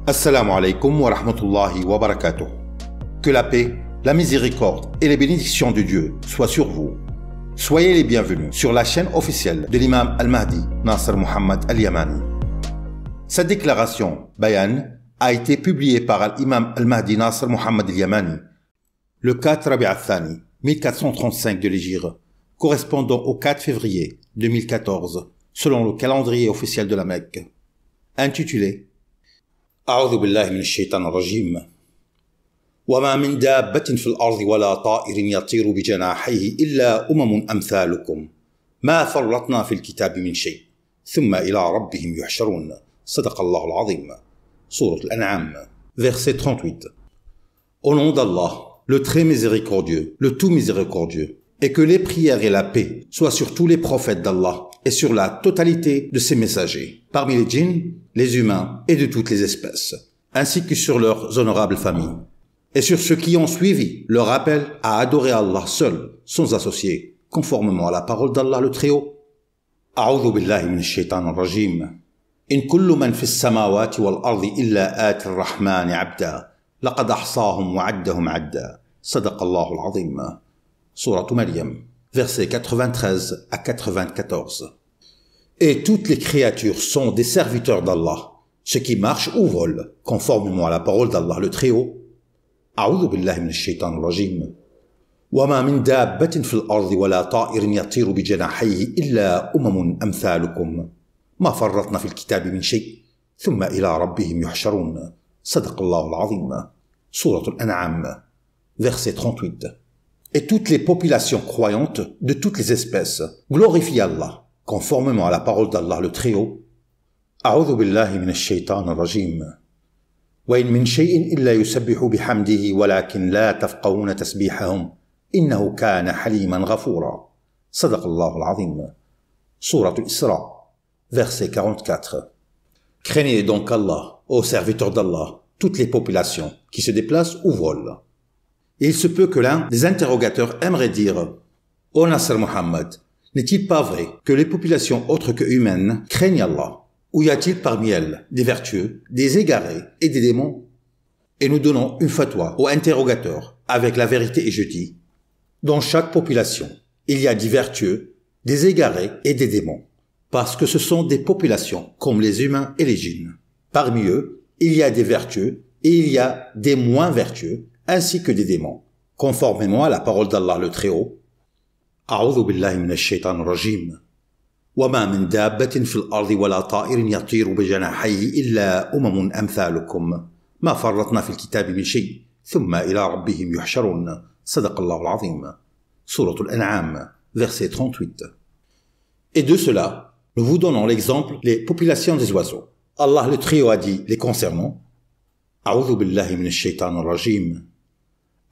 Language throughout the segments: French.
Assalamu alaikum wa rahmatullahi wa barakatuh. Que la paix, la miséricorde et les bénédictions de Dieu soient sur vous. Soyez les bienvenus sur la chaîne officielle de l'imam Al-Mahdi Nasr Muhammad Al-Yamani. Cette déclaration, Bayan, a été publiée par l'imam Al-Mahdi Nasr Muhammad Al-Yamani le 4 Rabi' al-Thani 1435 de l'Hégire, correspondant au 4 février 2014, selon le calendrier officiel de la Mecque, intitulé أعوذ بالله من الشيطان الرجيم وما من دابة في الأرض ولا طائر يطير بجناحيه إلا أمثالكم ما فرطنا في الكتاب من شيء ثم إلى ربهم يحشرون صدق الله العظيم Sourate Al-An'am, verset 38. Au nom d'Allah, le très miséricordieux, le tout miséricordieux, et que les prières et la paix soient sur tous les prophètes d'Allah et sur la totalité de ses messagers, parmi les djinns, les humains et de toutes les espèces, ainsi que sur leurs honorables familles, et sur ceux qui ont suivi leur appel à adorer Allah seul, sans associer, conformément à la parole d'Allah le Très-Haut. A'udhu billahi minash shaitanir rajim. In kullu man fis samawati wal ardi illa ati ar-rahmani 'abda. Laqad ahsahum wa 'addahum 'adda. Sadaqallahu al-'azim. Sourate Maryam, versets 93 à 94. Et toutes les créatures sont des serviteurs d'Allah, ceux qui marchent ou volent, conformément à la parole d'Allah le Très-Haut. A'udhu billahi minash shaitanir rajim. وما من دابة في الأرض ولا طائر يطير بجناحيه إلا أمثالكم ما فرطنا في الكتاب من شيء ثم إلى ربهم يحشرون صدق الله العظيم Sourate Al-An'am, verset 38. Et toutes les populations croyantes de toutes les espèces glorifient Allah, conformément à la parole d'Allah le Très-Haut. أعوذ بالله من الشيطان الرجيم وإن من شيء إلا يسبح بحمده ولكن لا تفقهون تسبيحهم إنه كان حليما غفورا صدق الله العظيم Sourate Al-Isra, verset 44. Craignez donc Allah, ô serviteurs d'Allah, toutes les populations qui se déplacent ou volent. Et il se peut que l'un des interrogateurs aimerait dire « Ô Nasr Muhammad, n'est-il pas vrai que les populations autres que humaines craignent Allah? Ou y a-t-il parmi elles des vertueux, des égarés et des démons ?» Et nous donnons une fatwa au interrogateur avec la vérité et je dis « Dans chaque population, il y a des vertueux, des égarés et des démons, parce que ce sont des populations comme les humains et les djinns. Parmi eux, il y a des vertueux et il y a des moins vertueux, ainsi que des démons, conformément à la parole d'Allah le Très-Haut. أعوذ بالله من الشيطان الرجيم وما من دابة في الأرض ولا طائر يطير بجناحيه إلا أمثالكم ما فرطنا في الكتاب من شيء ثم إلى ربهم يحشرون صدق الله العظيم Sourate Al-An'am, verset 38. Et de cela, nous vous donnons l'exemple les populations des oiseaux. Allah le Très-Haut a dit les concernant أعوذ بالله من الشيطان الرجيم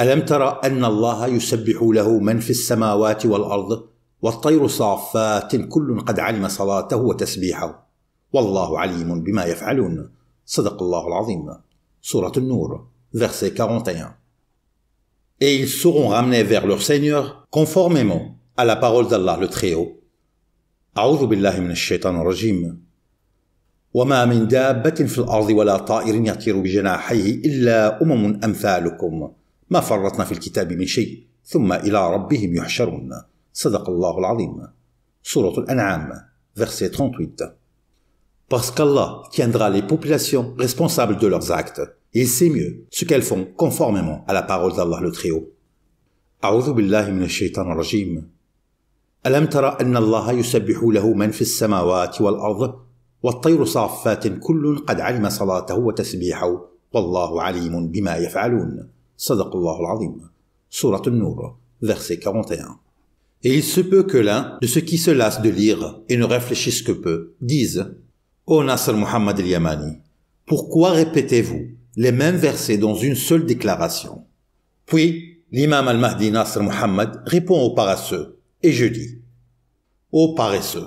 ألم ترى أن الله يسبح له من في السماوات والأرض والطير صافات كل قد علم صلاته وتسبيحه والله عليم بما يفعلون صدق الله العظيم Sourate An-Nur, verset 41. Et ils seront ramenés vers leur Seigneur conformément à la parole d'Allah le Très-Haut. أعوذ بالله من الشيطان الرجيم وما من دابة في الأرض ولا طائر يطير بجناحيه إلا أمثالكم ما فرطنا في الكتاب من شيء ثم إلى ربهم يحشرون صدق الله العظيم Sourate Al-An'am, verset 38. Parce qu'Allah tiendra les populations responsables de leurs actes, et il sait mieux ce qu'elles font conformément à la parole d'Allah le Très-Haut. أعوذ بالله من الشيطان الرجيم ألم ترى أن الله يسبح له من في السماوات والأرض والطير صافات كل قد علم صلاته وتسبيحه والله عليم بما يفعلون صدق الله العظيم Sourate An-Nur, verset 41. Et il se peut que l'un de ceux qui se lassent de lire et ne réfléchissent que peu dise « Ô Nasr Muhammad Al-Yamani, pourquoi répétez-vous les mêmes versets dans une seule déclaration ?» Puis l'imam Al-Mahdi Nasr Muhammad répond aux paresseux et je dis « Ô paresseux,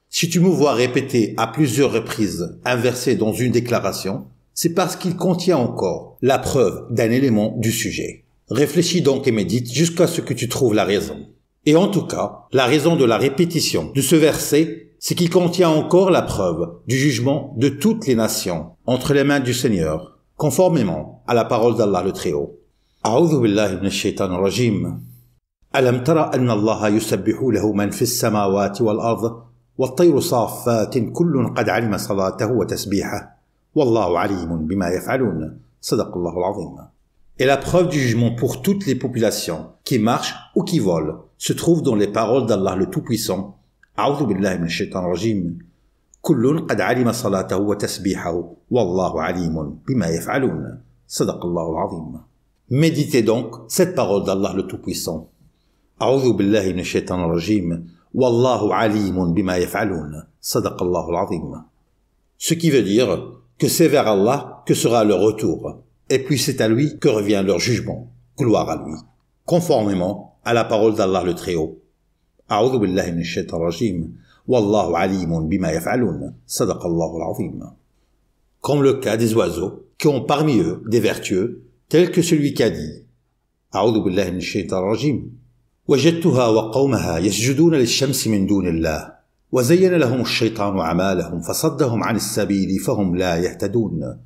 si tu me vois répéter à plusieurs reprises un verset dans une déclaration, c'est parce qu'il contient encore la preuve d'un élément du sujet. Réfléchis donc et médite jusqu'à ce que tu trouves la raison. Et en tout cas, la raison de la répétition de ce verset, c'est qu'il contient encore la preuve du jugement de toutes les nations entre les mains du Seigneur, conformément à la parole d'Allah le Très-Haut. A'udhu billahi minash shaitanir rajim. Alam tara anna Allah yusabbihu lahu man fis samawati wal ard wat-tayru saffatin kullun qad alima salatahu wa tasbihahu wallahu alimun bima yaf'alun. Sadaqallahu al-azim. Et la preuve du jugement pour toutes les populations qui marchent ou qui volent se trouve dans les paroles d'Allah le Tout-Puissant. A'udhu billahi minash shaitanir rajim. Kullun qad alima salatahu wa tasbihahu wallahu alimun bima yaf'alun. Sadaqallahu al-azim. Méditez donc cette parole d'Allah le Tout-Puissant. A'udhu billahi minash shaitanir rajim. Wallahu alimun bima yaf'alun. Sadaqallahu al-azim. Ce qui veut dire que c'est vers Allah que sera leur retour. Et puis c'est à lui que revient leur jugement. Gloire à lui. Conformément à la parole d'Allah le Très-Haut. A'udhu billahi minash shaitanir rajim. Wallahu alimun bima yaf'alun. Sadaqallahu al-azim. Comme le cas des oiseaux qui ont parmi eux des vertueux, tel que celui qui a dit A'udhu billahi minash shaitanir rajim. وجدتها وقومها يسجدون للشمس من دون الله وزين لهم الشيطان أعمالهم فصدهم عن السبيل فهم لا يهتدون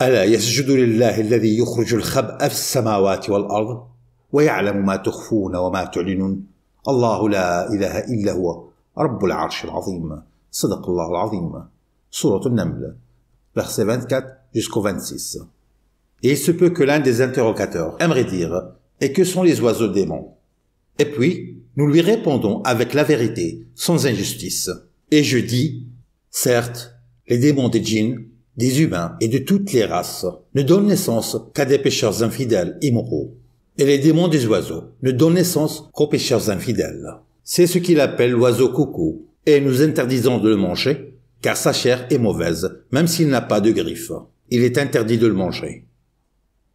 ألا يسجد لله الذي يخرج الخبأ في السماوات والأرض ويعلم ما تخفون وما تعلنون الله لا إله إلا هو رب العرش العظيم. صدق الله العظيم. Sourate An-Naml, versets 24 jusqu'au 26. Et il se peut que l'un des interrogateurs aimerait dire « Et que sont les oiseaux démons ?» Et puis, nous lui répondons avec la vérité, sans injustice. Et je dis, certes, les démons des djinns, des humains et de toutes les races ne donnent naissance qu'à des pécheurs infidèles immoraux. Et les démons des oiseaux ne donnent naissance qu'aux pécheurs infidèles. C'est ce qu'il appelle l'oiseau coucou, et nous interdisons de le manger, car sa chair est mauvaise, même s'il n'a pas de griffes. Il est interdit de le manger.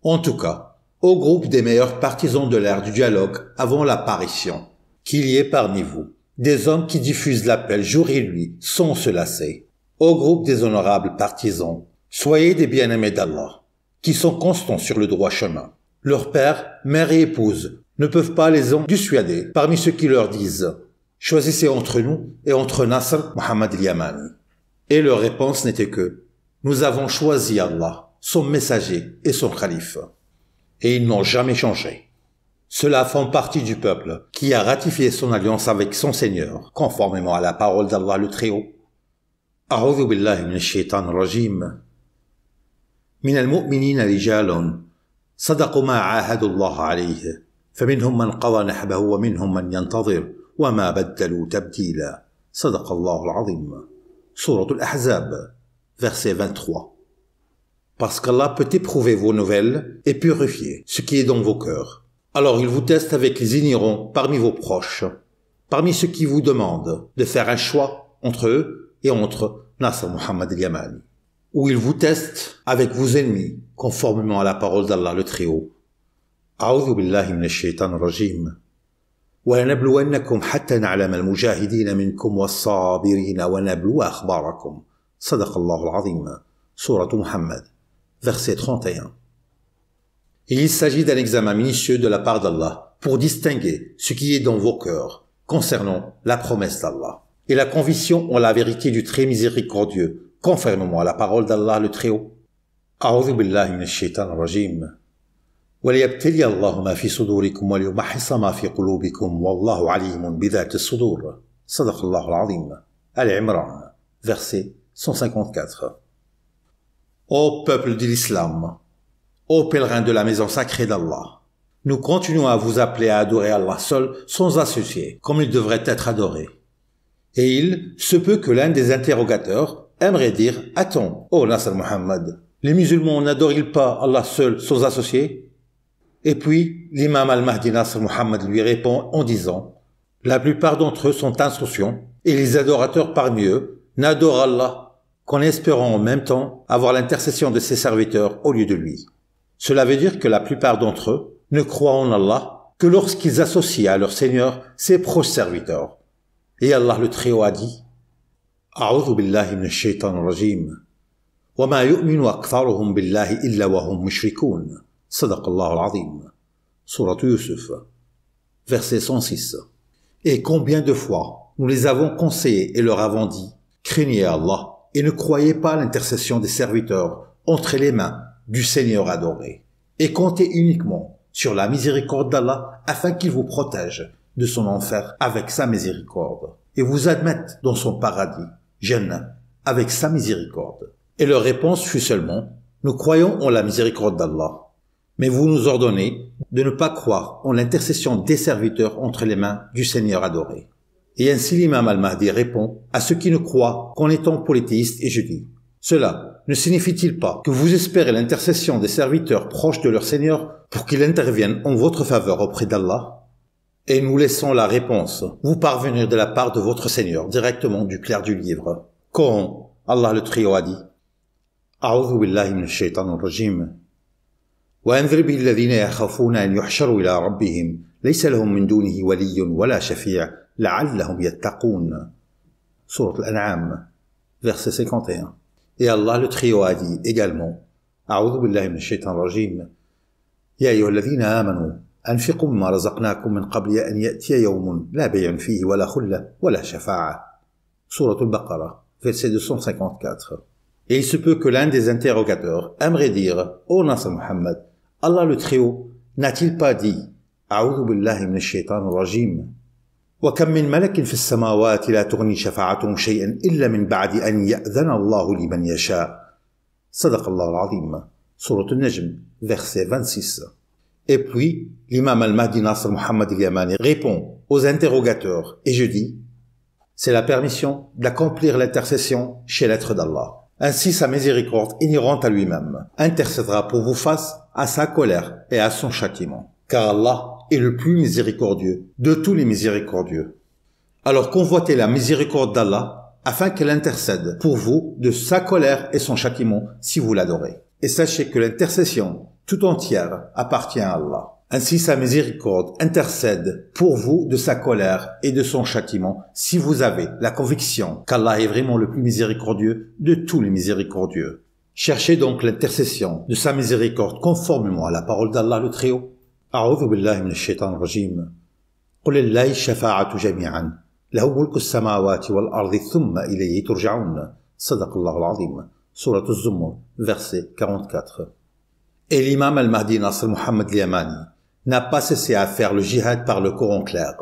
En tout cas, au groupe des meilleurs partisans de l'ère du dialogue avant l'apparition, qu'il y ait parmi vous des hommes qui diffusent l'appel jour et nuit sans se lasser. Au groupe des honorables partisans, soyez des bien-aimés d'Allah, qui sont constants sur le droit chemin. Leurs pères, mères et épouses ne peuvent pas les en dissuader parmi ceux qui leur disent « Choisissez entre nous et entre Nasr Muhammad al-Yamani ». Et leur réponse n'était que « Nous avons choisi Allah, son messager et son calife ». Et ils n'ont jamais changé. Ceux-là font partie du peuple qui a ratifié son alliance avec son Seigneur, conformément à la parole d'Allah le Très-Haut. A'udhu billahi minash shaitanir rajim. Min al-mu'minina rijalun sadaqu ma 'ahadu Allah 'alayhi faminhum man qada nahbahu wa minhum man yantazir wa ma baddalu tabdila. Sadaqallahu al-'azim. Sourate Al-Ahzab, verset 23. Parce qu'Allah peut éprouver vos nouvelles et purifier ce qui est dans vos cœurs. Alors il vous teste avec les ignorants parmi vos proches, parmi ceux qui vous demandent de faire un choix entre eux et entre Nasr Muhammad al-Yamani. Ou il vous teste avec vos ennemis, conformément à la parole d'Allah le Très-Haut. A'udhu billahi minash shaitanir rajim. وَلَنَبْلُوَنَّكُمْ حَتَّى نَعْلَمَ الْمُجَاهِدِينَ مِنْكُمْ وَالصَّابِرِينَ وَنَبْلُوَ أَخْبَارَكُمْ. صدق الله العظيم. Sourate Muhammad, verset 31. Et il s'agit d'un examen minutieux de la part d'Allah pour distinguer ce qui est dans vos cœurs concernant la promesse d'Allah et la conviction en la vérité du très miséricordieux conformément à la parole d'Allah le Très-Haut. A'udhu billahi minash shaitanir rajim. وَلِيَبْتَلِيَ اللَّهُ مَا فِي صُدُورِكُمْ وَلِيُمَحِّصَ مَا فِي قُلُوبِكُمْ وَاللَّهُ عَلِيمٌ بِذَاتِ الصُّدُورِ. صدق الله العظيم. Al-Imran, verset 154. Ô peuple de l'islam, ô pèlerins de la maison sacrée d'Allah, nous continuons à vous appeler à adorer Allah seul sans associer, comme il devrait être adoré. Et il se peut que l'un des interrogateurs aimerait dire « Attends, ô Nasr Muhammad, les musulmans n'adorent-ils pas Allah seul sans associer ?» Et puis, l'imam al-Mahdi Nasr Muhammad lui répond en disant « La plupart d'entre eux sont insouciants, et les adorateurs parmi eux n'adorent Allah qu'en espérant en même temps avoir l'intercession de ses serviteurs au lieu de lui. » Cela veut dire que la plupart d'entre eux ne croient en Allah que lorsqu'ils associent à leur Seigneur ses proches serviteurs. Et Allah le Très-Haut a dit « A'udhu billahi minash shaitanir rajim. Wa ma yu'minu aktharuhum billahi illa wa hum mushrikoun. » Sadaqallahu al-azim. Sourate Yusuf, verset 106. Et combien de fois nous les avons conseillés et leur avons dit, craignez Allah et ne croyez pas à l'intercession des serviteurs entre les mains du Seigneur adoré, et comptez uniquement sur la miséricorde d'Allah afin qu'il vous protège de son enfer avec sa miséricorde, et vous admette dans son paradis, Jannah, avec sa miséricorde. Et leur réponse fut seulement, nous croyons en la miséricorde d'Allah. Mais vous nous ordonnez de ne pas croire en l'intercession des serviteurs entre les mains du Seigneur adoré. Et ainsi l'imam al-Mahdi répond à ceux qui ne croient qu'en étant polythéistes, et je dis, cela ne signifie-t-il pas que vous espérez l'intercession des serviteurs proches de leur Seigneur pour qu'ils interviennent en votre faveur auprès d'Allah? Et nous laissons la réponse vous parvenir de la part de votre Seigneur directement du clair du livre. Coran, Allah le Très-Haut a dit, A'udhu billahi minash shaitanir rajim. وأنذر به الذين يخافون أن يحشروا إلى ربهم ليس لهم من دونه ولي ولا شفيع لعلهم يتقون. Sourate Al-An'am, verset 51. Et Allah le Très-Haut a dit également, أعوذ بالله من الشيطان الرجيم يا أيها الذين آمنوا أنفقوا مما رزقناكم من قبل أن يأتي يوم لا بيع فيه ولا خلة ولا شفاعة. Sourate Al-Baqarah, verset 254. Et il se peut que l'un des interrogateurs aimerait dire, ô Nasr Muhammad, Allah le Très-Haut n'a-t-il pas dit, أعوذ بالله من الشيطان الرجيم وكم من ملك في السماوات لا تغني شفاعتهم شيئا إلا من بعد أن يأذن الله لمن يشاء. صدق الله العظيم. Sourate Al-Najm, verset 26. Et puis, l'imam al-Mahdi Nasr Muhammad al-Yamani répond aux interrogateurs, et je dis, c'est la permission d'accomplir l'intercession chez l'être d'Allah. Ainsi sa miséricorde inhérente à lui-même intercédera pour vous face à sa colère et à son châtiment. Car Allah est le plus miséricordieux de tous les miséricordieux. Alors convoitez la miséricorde d'Allah afin qu'elle intercède pour vous de sa colère et son châtiment si vous l'adorez. Et sachez que l'intercession tout entière appartient à Allah. Ainsi sa miséricorde intercède pour vous de sa colère et de son châtiment si vous avez la conviction qu'Allah est vraiment le plus miséricordieux de tous les miséricordieux. Cherchez donc l'intercession de sa miséricorde conformément à la parole d'Allah le Très-Haut. A'udhu billahi minash shaitanir rajim. Qul lillahi shafa'atu jami'an. Lahu mulku as-samawati wal ardi thumma ilayhi turja'un. Sadaqallahu al-azim. Sourate Az-Zumur, verset 44. Et l'imam al-Mahdi Nasr Muhammad al-Yamani n'a pas cessé à faire le jihad par le Coran clair,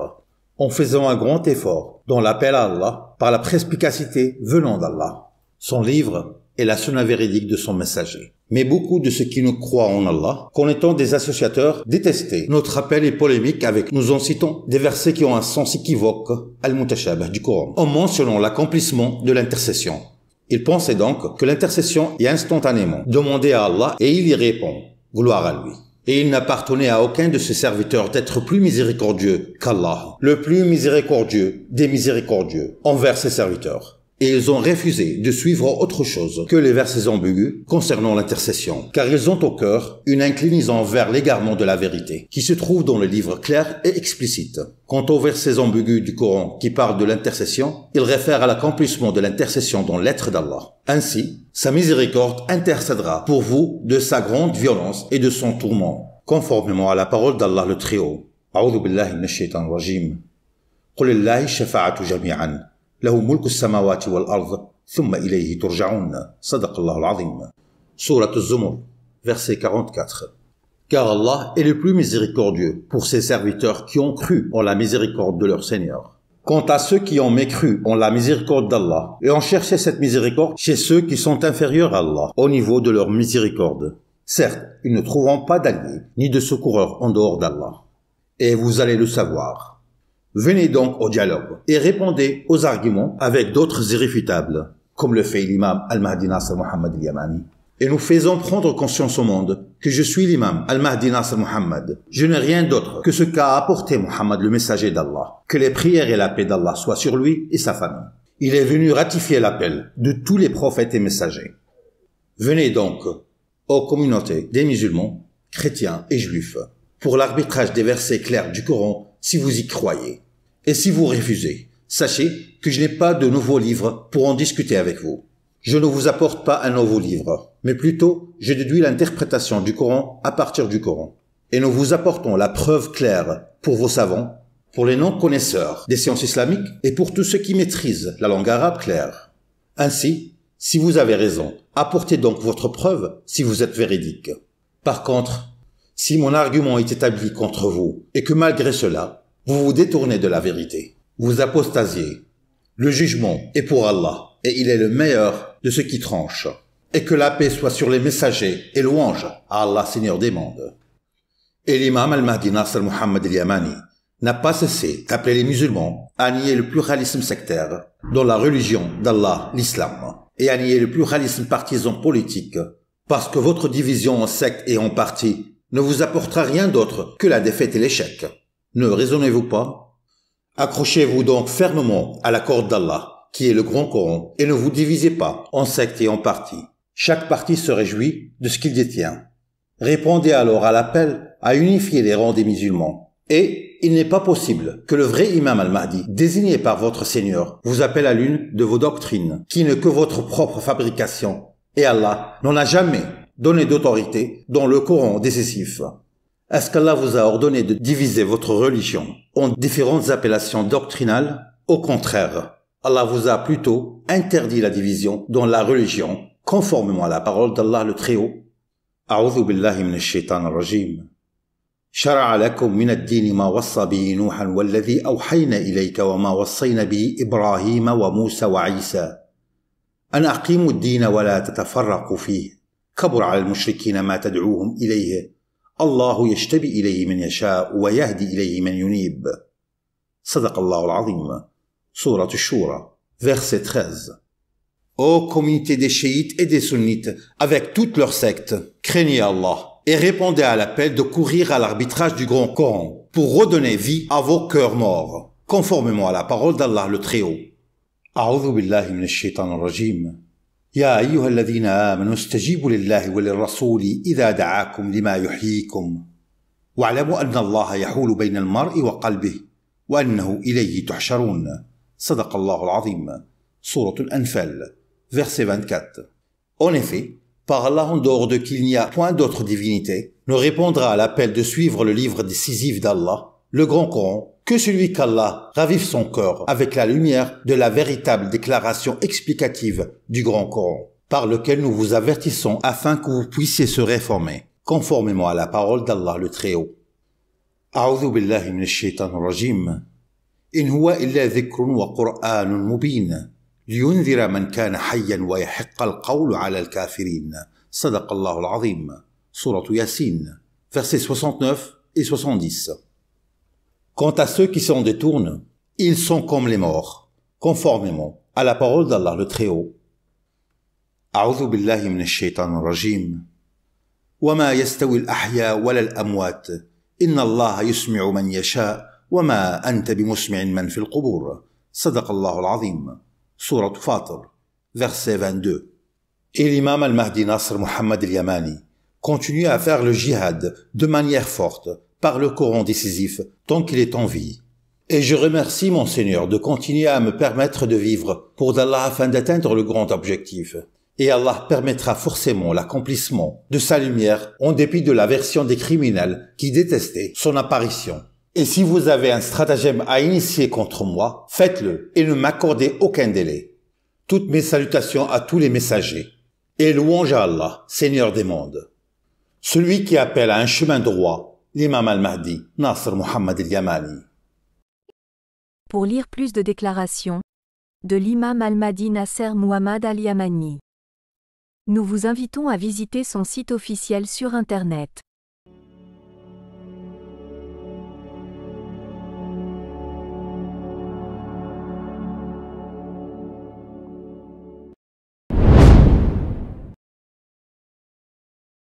en faisant un grand effort dans l'appel à Allah par la perspicacité venant d'Allah, son livre et la sunna véridique de son messager. Mais beaucoup de ceux qui nous croient en Allah, qu'en étant des associateurs, détestaient notre appel et polémique avec nous en citant des versets qui ont un sens équivoque, al-mutashabih du Coran, en mentionnant l'accomplissement de l'intercession. Ils pensaient donc que l'intercession est instantanément demandée à Allah et il y répond, gloire à lui. Et il n'appartenait à aucun de ses serviteurs d'être plus miséricordieux qu'Allah, le plus miséricordieux des miséricordieux, envers ses serviteurs. Et ils ont refusé de suivre autre chose que les versets ambigus concernant l'intercession, car ils ont au cœur une inclinaison vers l'égarement de la vérité, qui se trouve dans le livre clair et explicite. Quant aux versets ambigus du Coran qui parlent de l'intercession, ils réfèrent à l'accomplissement de l'intercession dans l'être d'Allah. Ainsi, sa miséricorde intercédera pour vous de sa grande violence et de son tourment, conformément à la parole d'Allah le Très-Haut. A'udhu billahi minash shaitanir rajim. Qul lillahi shafa'atu jami'an. له ملك السماوات والأرض ثم إليه ترجعون. صدق الله العظيم. Sourate Az-Zumur, verset 44. Car Allah est le plus miséricordieux pour ses serviteurs qui ont cru en la miséricorde de leur Seigneur. Quant à ceux qui ont mécru en la miséricorde d'Allah et ont cherché cette miséricorde chez ceux qui sont inférieurs à Allah au niveau de leur miséricorde, certes, ils ne trouveront pas d'alliés ni de secoureurs en dehors d'Allah. Et vous allez le savoir. Venez donc au dialogue et répondez aux arguments avec d'autres irréfutables, comme le fait l'imam al-Mahdi Nasr Muhammad al-Yamani. Et nous faisons prendre conscience au monde que je suis l'imam al-Mahdi Nasr Muhammad. Je n'ai rien d'autre que ce qu'a apporté Muhammad le messager d'Allah. Que les prières et la paix d'Allah soient sur lui et sa famille. Il est venu ratifier l'appel de tous les prophètes et messagers. Venez donc aux communautés des musulmans, chrétiens et juifs, pour l'arbitrage des versets clairs du Coran si vous y croyez. Et si vous refusez, sachez que je n'ai pas de nouveau livre pour en discuter avec vous. Je ne vous apporte pas un nouveau livre, mais plutôt je déduis l'interprétation du Coran à partir du Coran. Et nous vous apportons la preuve claire pour vos savants, pour les non-connaisseurs des sciences islamiques et pour tous ceux qui maîtrisent la langue arabe claire. Ainsi, si vous avez raison, apportez donc votre preuve si vous êtes véridique. Par contre, si mon argument est établi contre vous et que malgré cela, vous vous détournez de la vérité, vous apostasiez, le jugement est pour Allah et il est le meilleur de ceux qui tranchent. Et que la paix soit sur les messagers et louange à Allah, Seigneur des mondes. Et l'imam al-Mahdi Nasr Muhammad al-Yamani n'a pas cessé d'appeler les musulmans à nier le pluralisme sectaire dans la religion d'Allah, l'islam, et à nier le pluralisme partisan politique, parce que votre division en sectes et en partis ne vous apportera rien d'autre que la défaite et l'échec. Ne raisonnez-vous pas? Accrochez-vous donc fermement à la corde d'Allah, qui est le grand Coran, et ne vous divisez pas en sectes et en partis. Chaque parti se réjouit de ce qu'il détient. Répondez alors à l'appel à unifier les rangs des musulmans. Et il n'est pas possible que le vrai imam al-Mahdi, désigné par votre Seigneur, vous appelle à l'une de vos doctrines, qui n'est que votre propre fabrication. Et Allah n'en a jamais donné d'autorité dans le Coran décisif. Est-ce qu'Allah vous a ordonné de diviser votre religion en différentes appellations doctrinales? Au contraire, Allah vous a plutôt interdit la division dans la religion, conformément à la parole d'Allah le Très-Haut. A'udhu billahi minash shaitanir rajim. شرع لكم من الدين ما وصى به نوحا والذي أوحينا إليك وما وصينا به إبراهيم وموسى وعيسى أن أقيموا الدين ولا تتفرقوا فيه كبر على المشركين ما تدعوهم إليه الله يجتبي إليه من يشاء ويهدي إليه من ينيب صدق الله العظيم Sourate Shura, verset 13. Ô communauté des chiites et des sunnites, avec toutes leurs sectes, craignez Allah et répondez à l'appel de courir à l'arbitrage du grand Coran pour redonner vie à vos cœurs morts, conformément à la parole d'Allah le Très-Haut. A'udhu billahi minash shaitanir rajim. Ya ayyuhalladhina amanu istajibu lillahi wa lirrasuli idha da'akum lima yuhyikum. Wa'lamu anna Allah yahulu bayna al-mar'i wa qalbihi wa annahu ilayhi tuhsharun. Sadaq Allahu al-Azim. Sourate al-Anfal, verset 24. En effet, par Allah en dehors de qui il n'y a point d'autre divinité, ne répondra à l'appel de suivre le livre décisif d'Allah, le grand Coran, que celui qu'Allah ravive son cœur avec la lumière de la véritable déclaration explicative du grand Coran, par lequel nous vous avertissons afin que vous puissiez se réformer, conformément à la parole d'Allah le Très-Haut. A'udhu billahi minash shaitanir rajim. إن هو إلا ذكر وقرآن مبين لينذر من كان حيا ويحق القول على الكافرين صدق الله العظيم Sourate Yasin, versets 69 et 70. Quant à ceux qui s'en détournent, ils sont comme les morts, conformément à la parole d'Allah le Très-Haut. أعوذ بالله من الشيطان الرجيم وما يستوي الأحياء ولا الأموات إن الله يسمع من يشاء وما أنت بمسمع من في القبور صدق الله العظيم Sourate Fatir, verset 22. Et l'imam al-Mahdi Nasr Muhammad al-Yamani continue à faire le djihad de manière forte par le Coran décisif tant qu'il est en vie. Et je remercie mon Seigneur de continuer à me permettre de vivre pour d'Allah afin d'atteindre le grand objectif. Et Allah permettra forcément l'accomplissement de sa lumière en dépit de l'aversion des criminels qui détestaient son apparition. Et si vous avez un stratagème à initier contre moi, faites-le et ne m'accordez aucun délai. Toutes mes salutations à tous les messagers. Et louange à Allah, Seigneur des mondes. Celui qui appelle à un chemin droit, l'imam al-Mahdi, Nasr Muhammad al-Yamani. Pour lire plus de déclarations de l'imam al-Mahdi Nasr Muhammad al-Yamani, nous vous invitons à visiter son site officiel sur Internet.